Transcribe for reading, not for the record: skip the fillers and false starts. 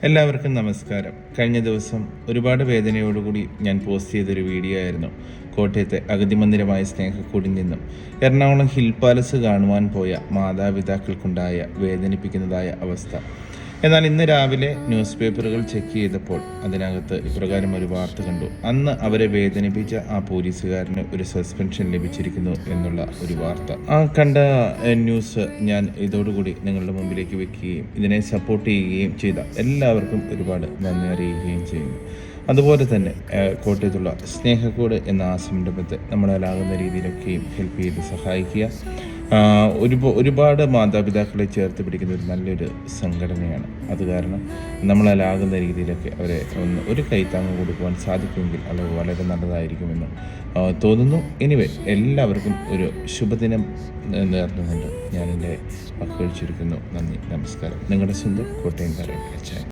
എല്ലാവർക്കും നമസ്കാരം. കഴിഞ്ഞ ദിവസം ഒരുപാട് വേദനയോടുകൂടി ഞാൻ പോസ്റ്റ് ചെയ്തൊരു വീഡിയോ ആയിരുന്നു. കോട്ടയത്തെ അഗതി മന്ദിരമായ സ്നേഹക്കൂടിൽ നിന്നും എറണാകുളം ഹിൽ പാലസ് കാണുവാൻ പോയ മാതാപിതാക്കൾക്കുണ്ടായ വേദനിപ്പിക്കുന്നതായ അവസ്ഥ. എന്നാൽ ഇന്ന് രാവിലെ ന്യൂസ് പേപ്പറുകൾ ചെക്ക് ചെയ്തപ്പോൾ അതിനകത്ത് ഇപ്രകാരം ഒരു വാർത്ത കണ്ടു. അന്ന് അവരെ വേദനിപ്പിച്ച ആ പോലീസുകാരന് ഒരു സസ്പെൻഷൻ ലഭിച്ചിരിക്കുന്നു എന്നുള്ള ഒരു വാർത്ത. ആ കണ്ട ന്യൂസ് ഞാൻ ഇതോടുകൂടി നിങ്ങളുടെ മുമ്പിലേക്ക് വെക്കുകയും ഇതിനെ സപ്പോർട്ട് ചെയ്യുകയും ചെയ്ത എല്ലാവർക്കും ഒരുപാട് നന്ദി അറിയുകയും ചെയ്യുന്നു. അതുപോലെ തന്നെ കോട്ടയത്തുള്ള സ്നേഹക്കൂട് എന്ന ആ സംരംഭത്തെ നമ്മളാലാകുന്ന രീതിയിലൊക്കെയും ഹെൽപ്പ് ചെയ്ത് സഹായിക്കുക. ഒരുപാട് മാതാപിതാക്കളെ ചേർത്ത് പിടിക്കുന്ന ഒരു നല്ലൊരു സംഘടനയാണ്. അത് കാരണം നമ്മളാലാകുന്ന രീതിയിലൊക്കെ അവരെ ഒരു കൈത്താങ്ങ് കൊടുക്കുവാൻ സാധിക്കുമെങ്കിൽ അത് വളരെ നല്ലതായിരിക്കുമെന്ന് തോന്നുന്നു. എനിവേ, എല്ലാവർക്കും ഒരു ശുഭദിനം നേർന്നുകൊണ്ട് ഞാൻ എൻ്റെ വാക്കുകൾ ചുരുക്കുന്നു. നന്ദി, നമസ്കാരം. നിങ്ങളുടെ സ്വന്തം കോട്ടയം കാരൻ.